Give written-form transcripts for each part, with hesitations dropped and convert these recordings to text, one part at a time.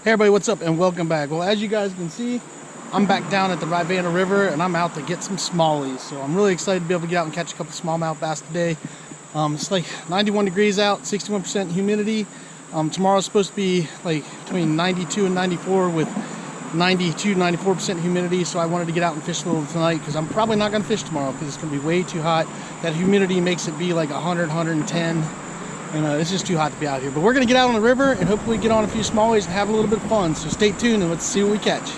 Hey everybody, what's up and welcome back. Well, as you guys can see, I'm back down at the Rivanna River and I'm out to get some smallies. So I'm really excited to be able to get out and catch a couple smallmouth bass today. It's like 91 degrees out, 61% humidity. Tomorrow's supposed to be like between 92 and 94 with 92, 94% humidity. So I wanted to get out and fish a little tonight because I'm probably not going to fish tomorrow because it's going to be way too hot. That humidity makes it be like 100, 110. And it's just too hot to be out here. But we're going to get out on the river and hopefully get on a few smallies and have a little bit of fun. So stay tuned and let's see what we catch.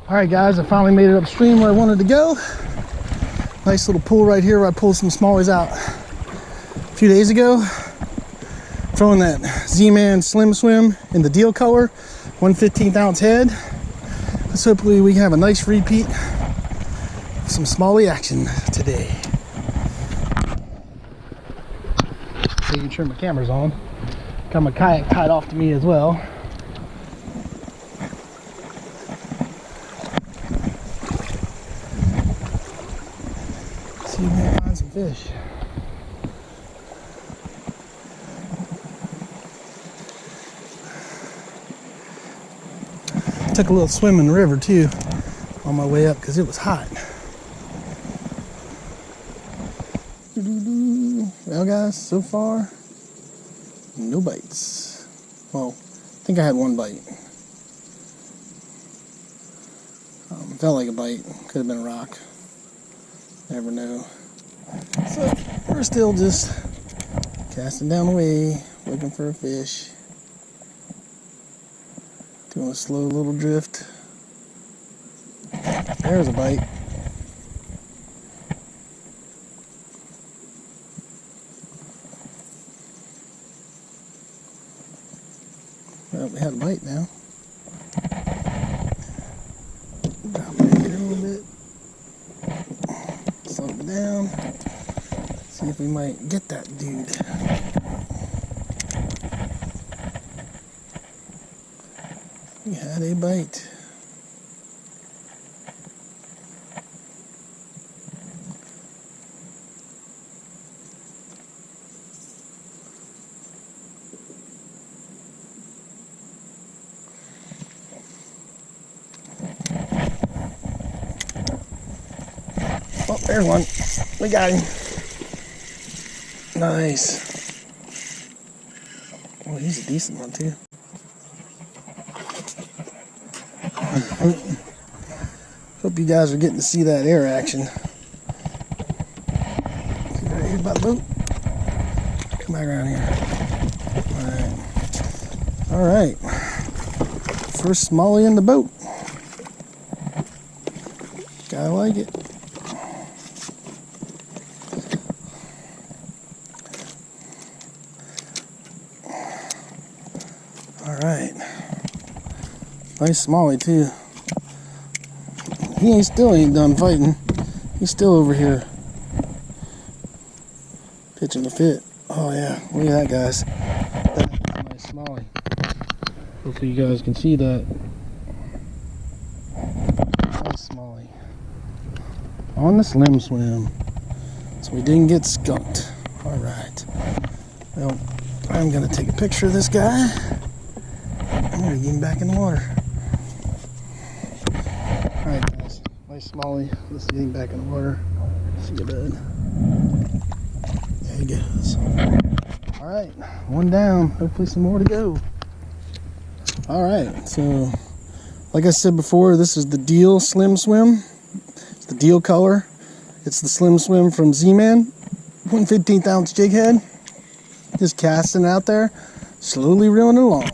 Alright guys, I finally made it upstream where I wanted to go. Nice little pool right here where I pulled some smallies out a few days ago. Throwing that Z-Man Slim Swim in the deal color, 1/15 ounce head. Let's hopefully we can have a nice repeat of some smallie action today. Making sure my camera's on. Got my kayak tied off to me as well. See if we can find some fish. Took a little swim in the river too on my way up because it was hot. Well guys, so far no bites. Well, I think I had one bite. Felt like a bite, could have been a rock. Never know. So we're still just casting down the way, looking for a fish. Doing a slow little drift. There's a bite. Well, we had a bite now. Drop it here a little bit. Slow it down. See if we might get that dude. We had a bite. Oh, there's one. We got him. Nice. Oh, he's a decent one too. Hope you guys are getting to see that air action. See right here by the boat? Come back around here. Alright. First smallie in the boat. Gotta like it. Alright. Nice smallie too. He still ain't done fighting. He's still over here pitching a fit. Oh yeah, look at that guys. That's a nice smallie. Hopefully you guys can see that. Nice smallie. On the Slim Swim. So we didn't get skunked. Alright. Well, I'm gonna take a picture of this guy. I'm gonna get him back in the water. Alright guys, nice smallie. Let's get him back in the water. See you, bud. There he goes. Alright, one down. Hopefully some more to go. Alright, so like I said before, this is the Deal Slim Swim. It's the Deal color. It's the Slim Swim from Z-Man. 1/15 ounce jig head. Just casting out there, slowly reeling it along.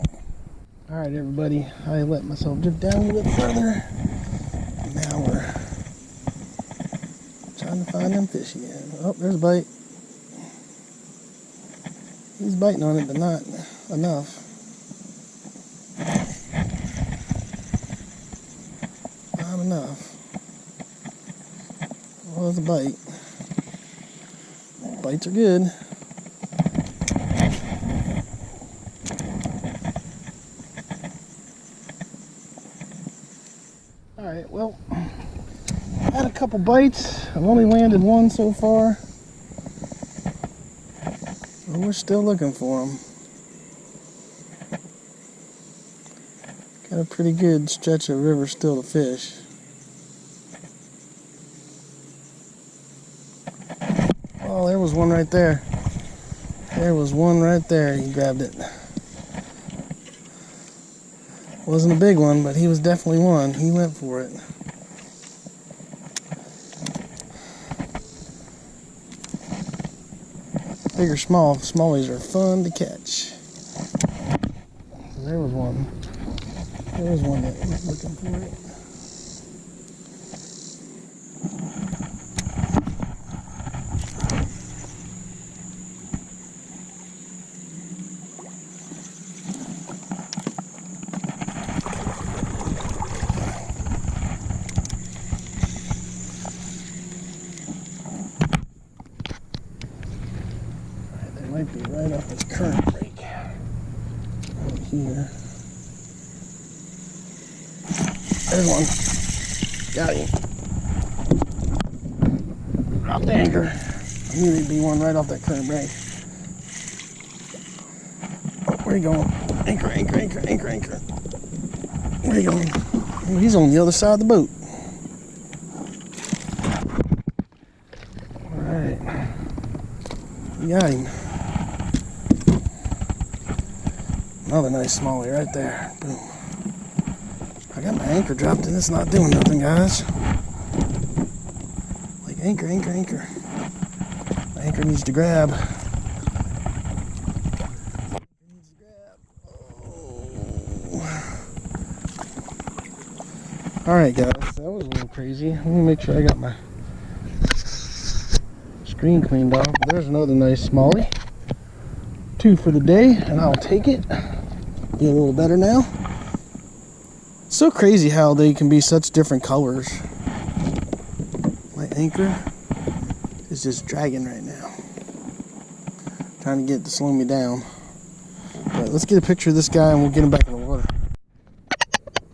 Alright everybody, I let myself drift down a little bit further. Now we're trying to find them fish again. Oh, there's a bite. He's biting on it, but not enough. Not enough. Was a bite. Bites are good. Alright, well, had a couple bites. I've only landed one so far. But we're still looking for them. Got a pretty good stretch of river still to fish. Oh, there was one right there. There was one right there. He grabbed it. Wasn't a big one, but he was definitely one. He went for it. Big or small, smallies are fun to catch. There was one. There was one that was looking for it. Might be right off this current break right here. There's one. Got him. Dropped the anchor. I knew there'd be one right off that current break. Oh, where you going? Anchor, anchor, anchor, anchor, anchor. Where you going? Oh, he's on the other side of the boat. Alright. You got him. Another nice smallie right there. Boom. I got my anchor dropped and it's not doing nothing, guys. Like anchor, anchor, anchor. My anchor needs to grab. Oh. Alright, guys. That was a little crazy. Let me make sure I got my screen cleaned off. There's another nice smallie. 2 for the day, and I'll take it. Be a little better now. So crazy how they can be such different colors. My anchor is just dragging right now. Trying to get it to slow me down. But let's get a picture of this guy and we'll get him back in the water.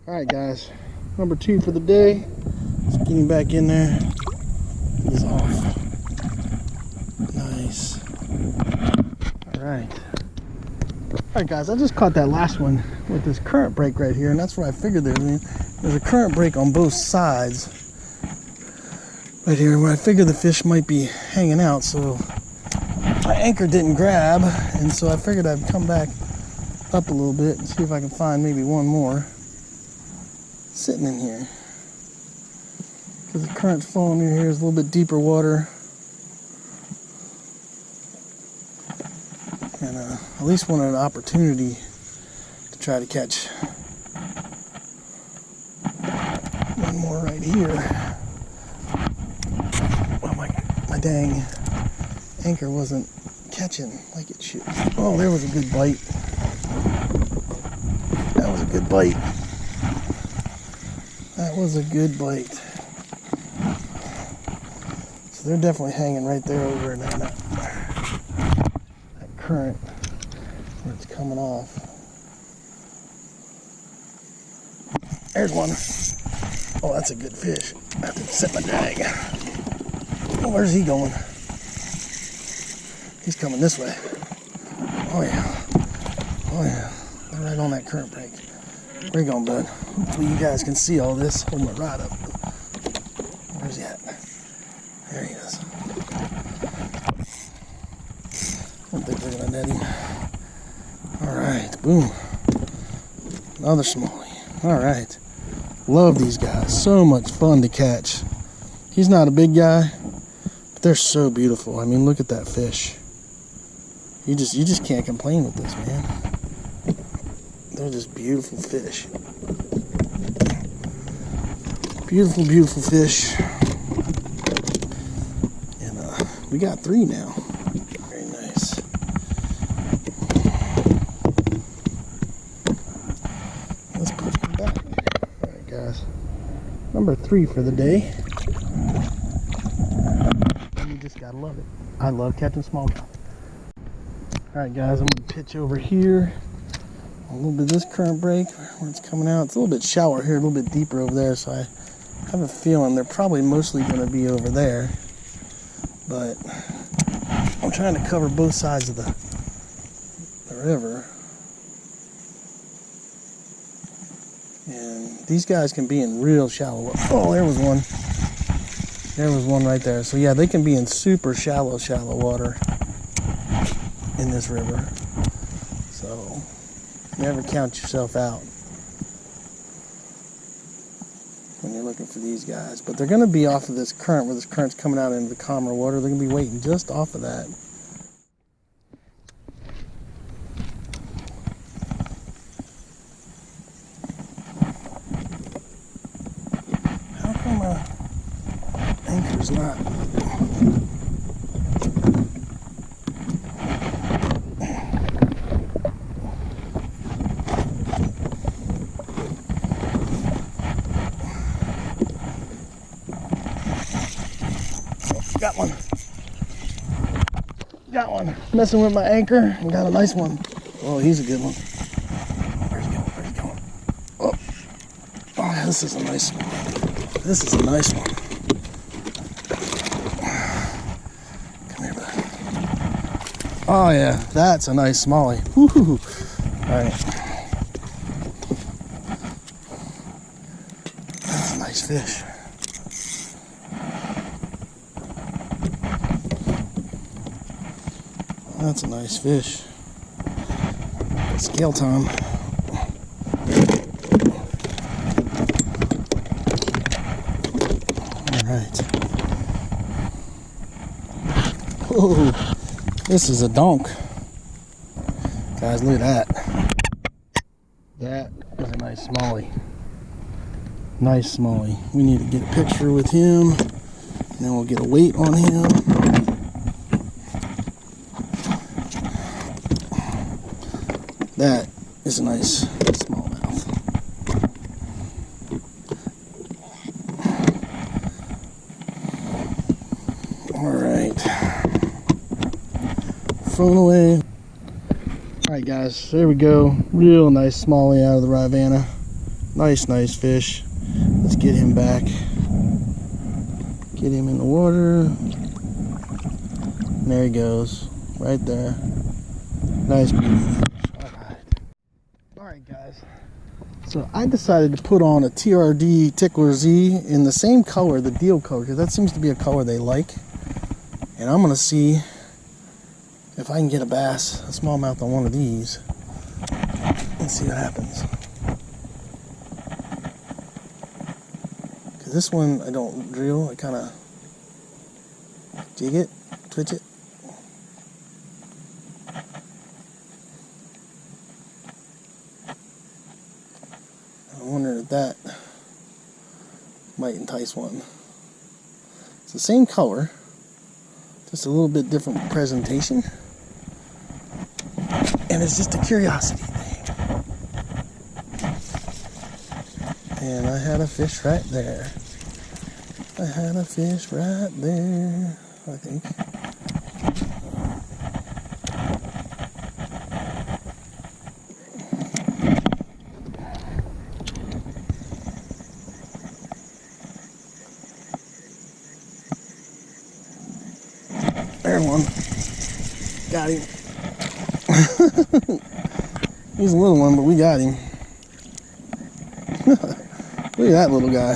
Alright guys, number 2 for the day. Let's get him back in there. He's off. Nice. Alright. Alright guys, I just caught that last one with this current break right here, and that's where I figured there's a current break on both sides right here where I figured the fish might be hanging out. So my anchor didn't grab, and so I figured I'd come back up a little bit and see if I can find maybe one more sitting in here, because the current's flowing in here. Is a little bit deeper water. And at least wanted an opportunity to try to catch one more right here. Well, my dang anchor wasn't catching like it should. Oh, there was a good bite. That was a good bite. That was a good bite. So they're definitely hanging right there over in that current where it's coming off. There's one. Oh, that's a good fish. I have to set my drag. Oh, where's he going? He's coming this way. Oh yeah. Oh yeah. They're right on that current break. Where you going, bud? Hopefully you guys can see all this. Hold my rod up. Where's he at? There he is. I don't think we're gonna net him. Alright, boom. Another smallie. Alright. Love these guys. So much fun to catch. He's not a big guy, but they're so beautiful. I mean, look at that fish. You just can't complain with this, man. They're just beautiful fish. Beautiful, beautiful fish. And we got 3 now. Very nice. Number 3 for the day. And you just gotta love it. I love catching smallmouth. Alright guys, I'm gonna pitch over here. A little bit of this current break where it's coming out. It's a little bit shallower here, a little bit deeper over there, so I have a feeling they're probably mostly gonna be over there. But I'm trying to cover both sides of the river. And these guys can be in real shallow water. Oh, there was one. There was one right there. So yeah, they can be in super shallow water in this river. So never count yourself out when you're looking for these guys. But they're going to be off of this current, where this current's coming out into the calmer water. They're going to be waiting just off of that. How come my anchor's not? Got one. Got one. Messing with my anchor and got a nice one. Oh, he's a good one. Where's he going? Where's he going? Oh, oh, this is a nice one. This is a nice one. Come here, bud. Oh yeah, that's a nice smallie. Woohoo! All right. That's a nice fish. That's a nice fish. Scale time. Alright. Whoa, this is a donk. Guys, look at that. That is a nice smallie. Nice smallie. We need to get a picture with him, and then we'll get a weight on him. That is a nice smallmouth. Alright. Phone away. Alright guys, there we go. Real nice smallie out of the Rivanna. Nice fish. Let's get him back. Get him in the water. And there he goes. Right there. Nice beauty. Alright guys, so I decided to put on a TRD Tickler Z in the same color, the deal color, because that seems to be a color they like. And I'm going to see if I can get a bass, a smallmouth on one of these. Let's see what happens. Because this one I don't drill, I kind of jig it, twitch it. I wonder if that might entice one. It's the same color, just a little bit different presentation. And it's just a curiosity thing. And I had a fish right there. I had a fish right there, I think. There's one. Got him. He's a little one, but we got him. Look at that little guy.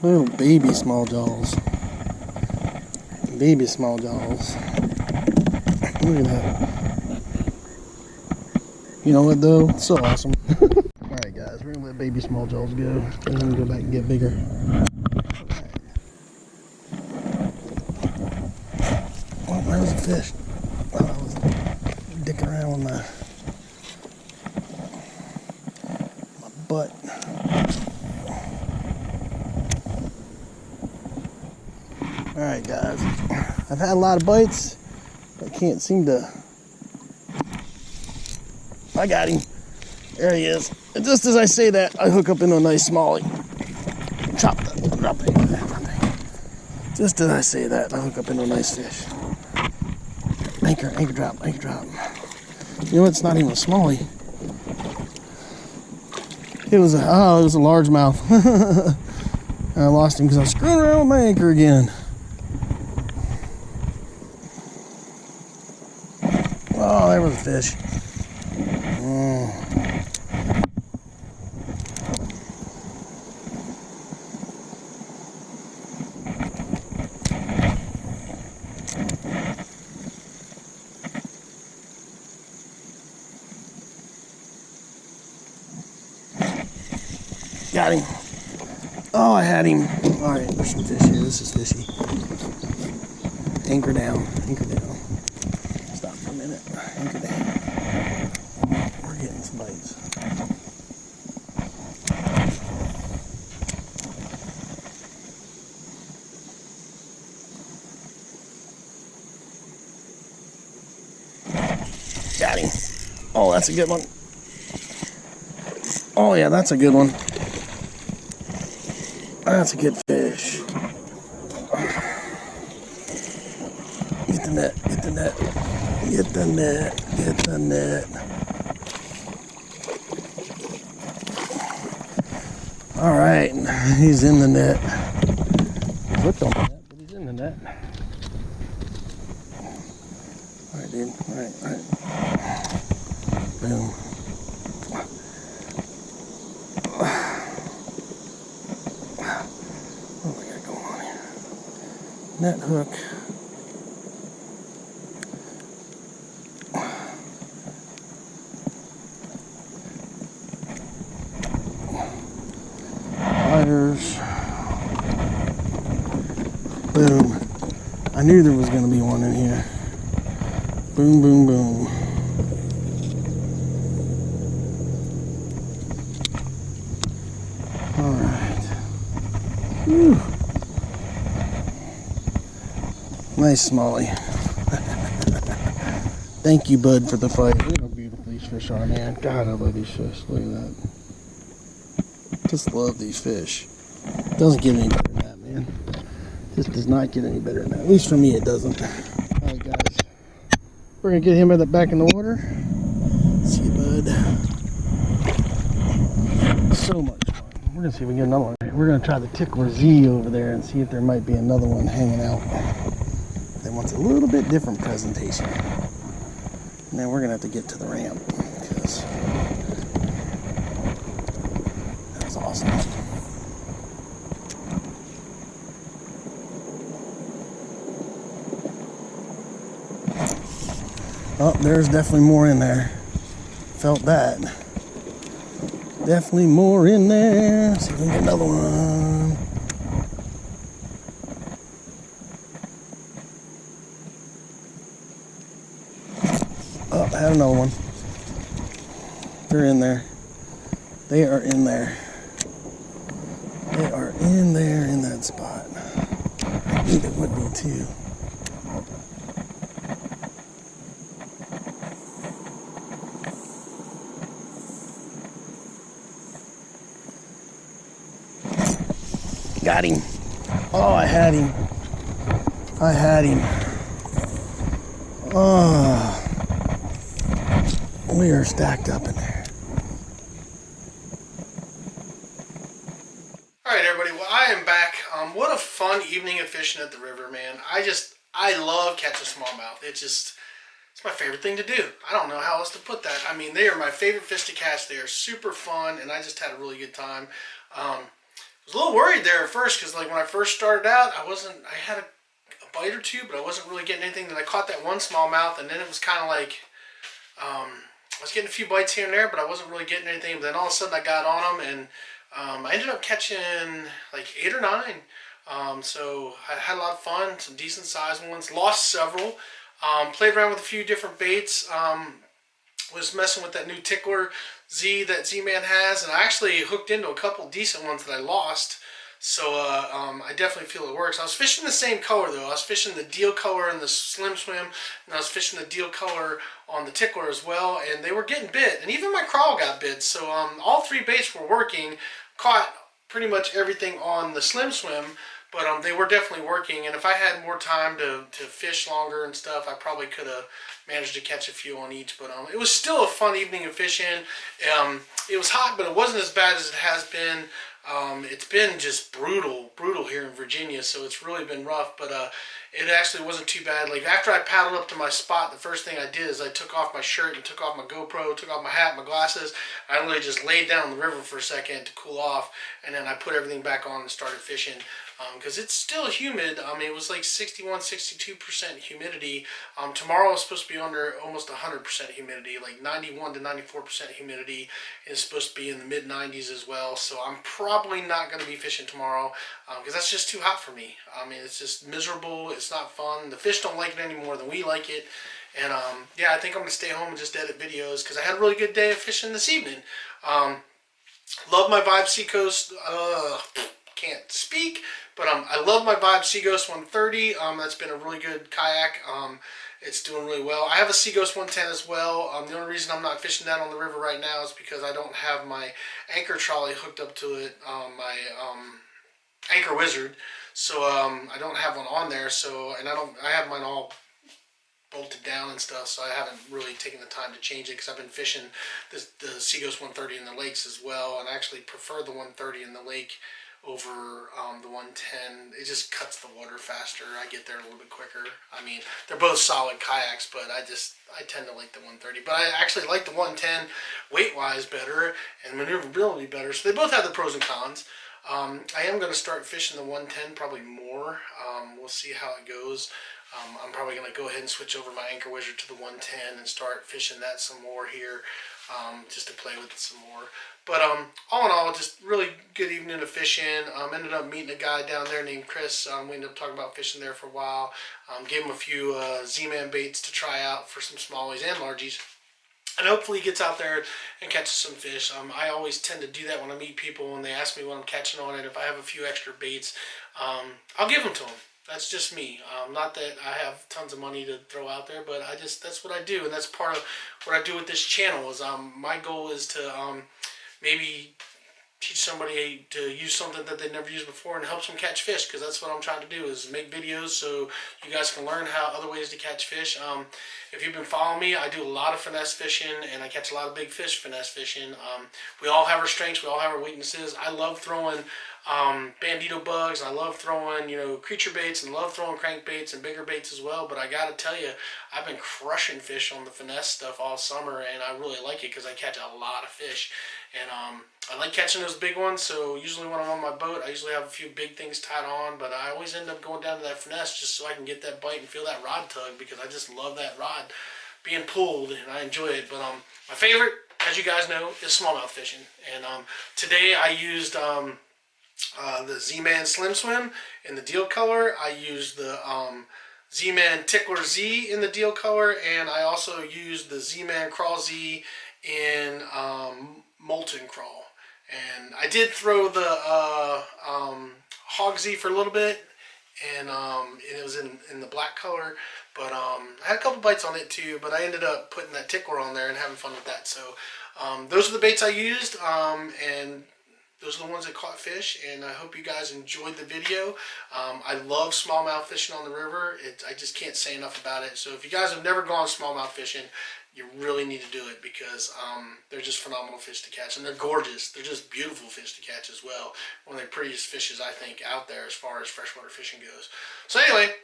Little baby small jaws. Baby small jaws. Look at that. You know what though? It's so awesome. Alright guys, we're gonna let baby small jaws go and then go back and get bigger. Oh, there was a fish. Oh, I was dicking around with my butt. Alright guys, I've had a lot of bites. I can't seem to... I got him. There he is. And just as I say that, I hook up into a nice smallie. Chop that. Drop it. Just as I say that, I hook up into a nice fish. Anchor drop. You know, it's not even a smallie. It was a largemouth. I lost him because I was screwing around with my anchor again. Oh, there was a fish. Got him. Oh, I had him. All right, there's some fish here. This is fishy. Anchor down. Stop for a minute. Anchor down. We're getting some bites. Got him. Oh, that's a good one. Oh, yeah, that's a good one. That's a good fish. Get the net. All right, he's in the net. Flipped on the net, but he's in the net. All right, dude. All right. Boom. What do we got going on here? Net hook. Pliers. Boom. I knew there was going to be one in here. Boom, boom, boom. All right. Whew. Nice smallie. Thank you, bud, for the fight. Look how beautiful these fish are, man. God, I love these fish. Look at that. Just love these fish. Doesn't get any better than that, man. Just does not get any better than that. At least for me, it doesn't. All right, guys. We're going to get him back in the water. See you, bud. So much fun. We're going to see if we can get another one. We're going to try the Tickler Z over there and see if there might be another one hanging out. That wants a little bit different presentation. And then we're going to have to get to the ramp because that was awesome. Oh, there's definitely more in there. Felt that. Definitely more in there. See if we can get another one. Oh, I had another one. They're in there. They are in there. They are in there in that spot. I think it would be too. Got him. Oh, I had him. Oh, we are stacked up in there. All right, everybody. Well, I am back. What a fun evening of fishing at the river, man. I love catching smallmouth. It's my favorite thing to do. I don't know how else to put that. I mean, they are my favorite fish to catch. They are super fun, and I just had a really good time. I was a little worried there at first because, like, when I first started out, I had a bite or two, but I wasn't really getting anything. Then I caught that one smallmouth, and then it was kind of like, I was getting a few bites here and there, but I wasn't really getting anything. But then all of a sudden I got on them, and I ended up catching like 8 or 9. So I had a lot of fun, some decent sized ones, lost several, played around with a few different baits, was messing with that new Tickler Z that Z-Man has, and I actually hooked into a couple decent ones that I lost. So I definitely feel it works. I was fishing the same color though. I was fishing the deal color in the slim swim, and I was fishing the deal color on the tickler as well, and they were getting bit, and even my crawl got bit. So all three baits were working. Caught pretty much everything on the slim swim, but they were definitely working. And if I had more time to fish longer and stuff, I probably could have managed to catch a few on each. But it was still a fun evening of fishing. It was hot, but it wasn't as bad as it has been. It's been just brutal here in Virginia, so it's really been rough, but it actually wasn't too bad. Like, after I paddled up to my spot, the first thing I did is I took off my shirt and took off my GoPro, took off my hat, my glasses. I literally just laid down in the river for a second to cool off, and then I put everything back on and started fishing. Because it's still humid. I mean, it was like 61, 62% humidity. Tomorrow is supposed to be under almost 100% humidity, like 91 to 94% humidity. It's supposed to be in the mid 90s as well. So I'm probably not going to be fishing tomorrow because that's just too hot for me. I mean, it's just miserable. It's not fun. The fish don't like it any more than we like it. And yeah, I think I'm going to stay home and just edit videos because I had a really good day of fishing this evening. Love my Vibe Seacoast. Can't speak, but I love my Vibe Seaghost 130. That's been a really good kayak. It's doing really well. I have a Seaghost 110 as well. The only reason I'm not fishing that on the river right now is because I don't have my anchor trolley hooked up to it, my Anchor Wizard. So I don't have one on there. So, and I have mine all bolted down and stuff, so I haven't really taken the time to change it because I've been fishing the Seaghost 130 in the lakes as well, and I actually prefer the 130 in the lake over the 110. It just cuts the water faster. I get there a little bit quicker. I mean, they're both solid kayaks, but I tend to like the 130. But I actually like the 110 weight-wise better and maneuverability better. So they both have the pros and cons. I am going to start fishing the 110 probably more. We'll see how it goes. I'm probably going to go ahead and switch over my Anchor Wizard to the 110 and start fishing that some more here, just to play with it some more. But all in all, just really good evening of fishing. Ended up meeting a guy down there named Chris. We ended up talking about fishing there for a while. Gave him a few Z-Man baits to try out for some smallies and largies. And hopefully he gets out there and catches some fish. I always tend to do that when I meet people and they ask me what I'm catching on it. If I have a few extra baits, I'll give them to them. That's just me. Not that I have tons of money to throw out there, but that's what I do, and that's part of what I do with this channel. Is my goal is to maybe teach somebody to use something that they've never used before and helps them catch fish, because that's what I'm trying to do, is make videos so you guys can learn how other ways to catch fish. If you've been following me, I do a lot of finesse fishing and I catch a lot of big fish finesse fishing. We all have our strengths, we all have our weaknesses. I love throwing bandito bugs, I love throwing, creature baits, and love throwing crankbaits and bigger baits as well. But I gotta tell you, I've been crushing fish on the finesse stuff all summer, and I really like it because I catch a lot of fish. And I like catching those big ones, so usually when I'm on my boat, I usually have a few big things tied on, but I always end up going down to that finesse just so I can get that bite and feel that rod tug, because I just love that rod being pulled, and I enjoy it. But my favorite, as you guys know, is smallmouth fishing. And today I used the Z-Man Slim Swim in the deal color. I used the Z-Man Tickler Z in the deal color, and I also used the Z-Man Crawl Z in Molten Crawl. And I did throw the Hog Z for a little bit, and it was in the black color, but I had a couple bites on it too, but I ended up putting that tickler on there and having fun with that. So those are the baits I used, and those are the ones that caught fish, and I hope you guys enjoyed the video. I love smallmouth fishing on the river. I just can't say enough about it. So if you guys have never gone smallmouth fishing, you really need to do it, because they're just phenomenal fish to catch, and they're gorgeous. They're just beautiful fish to catch as well. One of the prettiest fishes, I think, out there as far as freshwater fishing goes. So anyway,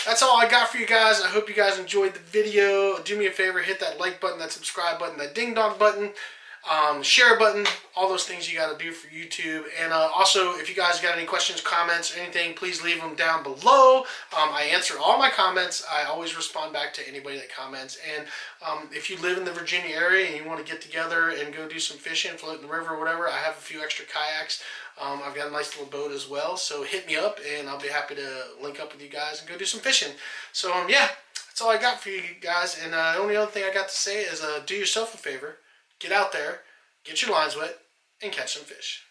that's all I got for you guys. I hope you guys enjoyed the video. Do me a favor, hit that like button, that subscribe button, that ding dong button, share button, all those things you got to do for YouTube. And also, if you guys got any questions, comments, or anything, please leave them down below. I answer all my comments. I always respond back to anybody that comments. And if you live in the Virginia area and you want to get together and go do some fishing, float in the river or whatever, I have a few extra kayaks. I've got a nice little boat as well, so hit me up and I'll be happy to link up with you guys and go do some fishing. So yeah, that's all I got for you guys. And the only other thing I got to say is do yourself a favor. Get out there, get your lines wet, and catch some fish.